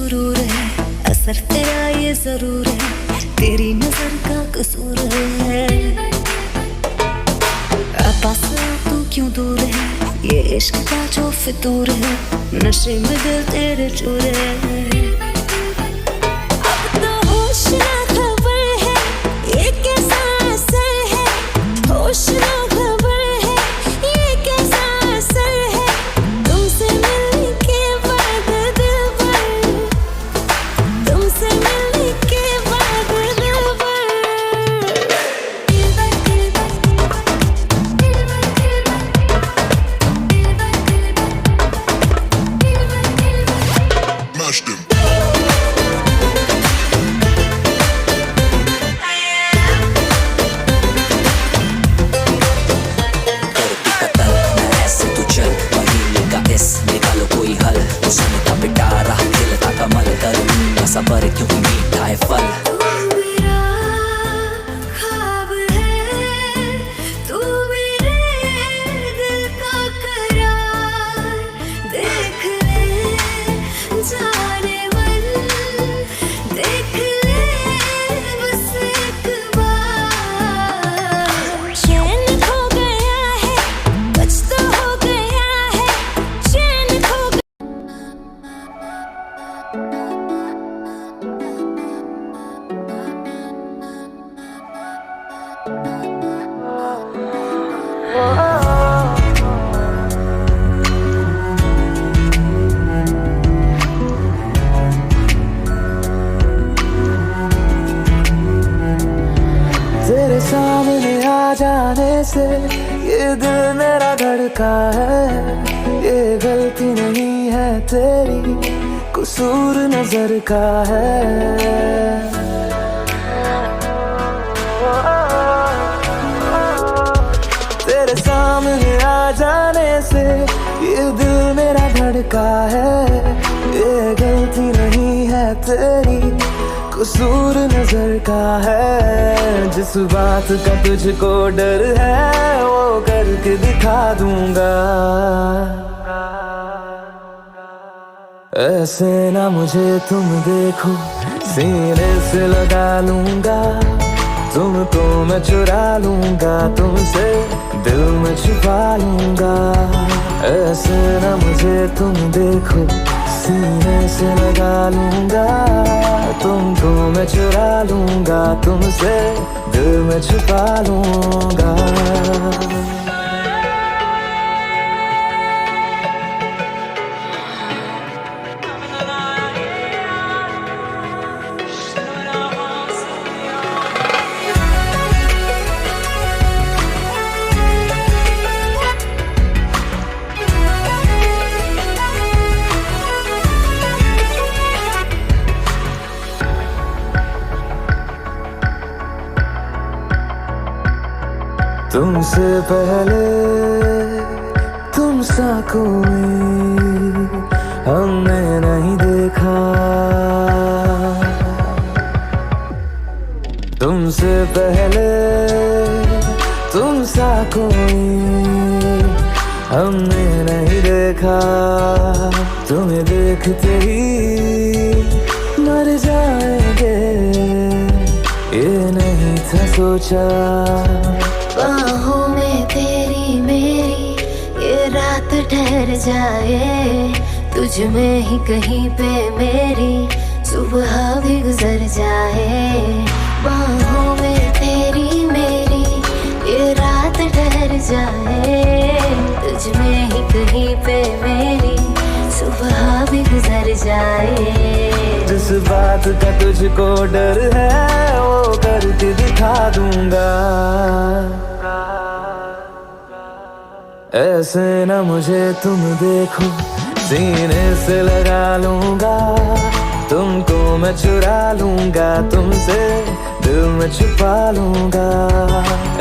सुरूर है, असर तेरा ये जरूर है, तेरी नजर का कसूर है। पास तू क्यों दूर है, ये इश्क का जो फितूर है, नशे में दिल तेरे चूर है। अब तो होश ना खबर है, ये कैसा असर है, होश ना खबर है, ये कैसा असर है, तुमसे मिलने के बाद दिल भर, तुमसे मिलने के बाद दिल भर। Mash them. निकालो कोई हल, सुनता पिटारा खिलता कमल, करूंगा सबर क्योंकि मीठा है फल। तेरे सामने आ जाने से ये दिल मेरा धड़का है, ये गलती नहीं है तेरी, कसूर नजर का है। तेरे सामने आ जाने से ये दिल मेरा धड़का है, ये गलती नहीं है तेरी, कसूर नजर का है। जिस बात का तुझको डर है वो करके दिखा दूंगा, ऐसे ना मुझे तुम देखो, सीने से लगा लूंगा, तुमको मैं चुरा लूंगा, तुमसे दिल में छुपा लूंगा। ऐसे ना मुझे तुम देखो, सीने से लगा लूंगा, तुमको मैं चुरा लूंगा, तुमसे दिल में छुपा लूंगा। तुमसे पहले तुम सा कोई हमने नहीं देखा, तुमसे पहले तुम सा कोई हमने नहीं देखा। तुम्हें देखते ही मर जाएंगे, ये नहीं था सोचा। बाहों में तेरी मेरी ये रात ठहर जाए, तुझ में ही कहीं पे मेरी सुबह भी गुजर जाए। बाहों में तेरी मेरी ये रात ठहर जाए, तुझ में ही कहीं पे मेरी सुबह भी गुजर जाए। जिस बात का तुझको डर है वो करके दिखा दूंगा, ऐसे ना मुझे तुम देखो, सीने से लगा लूंगा, तुमको मैं चुरा लूंगा, तुमसे दिल में छुपा लूंगा।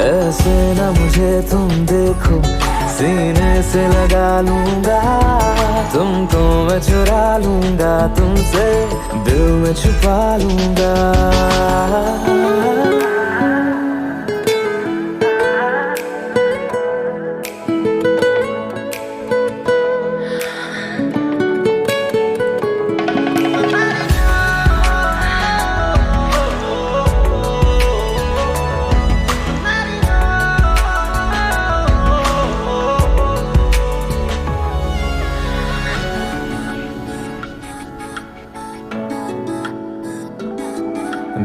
ऐसे ना मुझे तुम देखो, सीने से लगा लूंगा, तुमको मैं चुरा लूंगा, तुमसे दिल में छुपा लूंगा।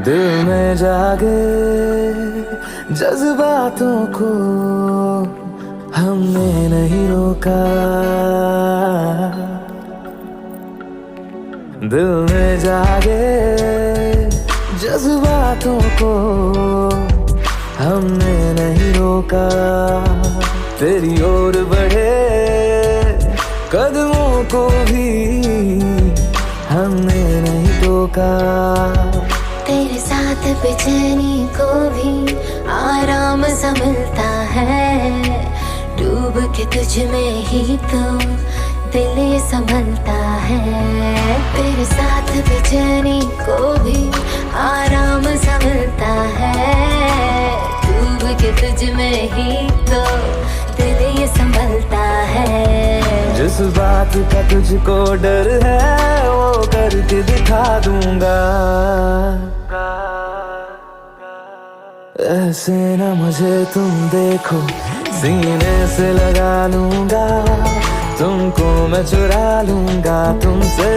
दिल में जागे जज्बातों को हमने नहीं रोका, दिल में जागे जज्बातों को हमने नहीं रोका। तेरी ओर बढ़े कदमों को भी हमने नहीं टोका। तेरे साथ बेचैनी को भी आराम सा मिलता है, डूब के तुझ में ही तो दिल ये संभलता है। तेरे साथ बेचैनी को भी आराम सा मिलता है, डूब के तुझ में ही तो दिल ये संभलता है। जिस बात का तुझको डर है वो करके दिखा दूंगा। ऐसे ना मुझे तुम देखो, सीने से लगा लूंगा, तुमको मैं चुरा लूंगा, तुमसे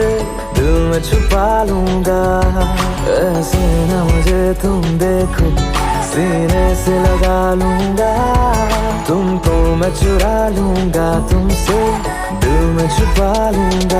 दिल में छुपा लूंगा। ऐसे ना मुझे तुम देखो, सीने से लगा लूंगा, तुमको मैं चुरा लूंगा, तुमसे दिल में छुपा लूंगा।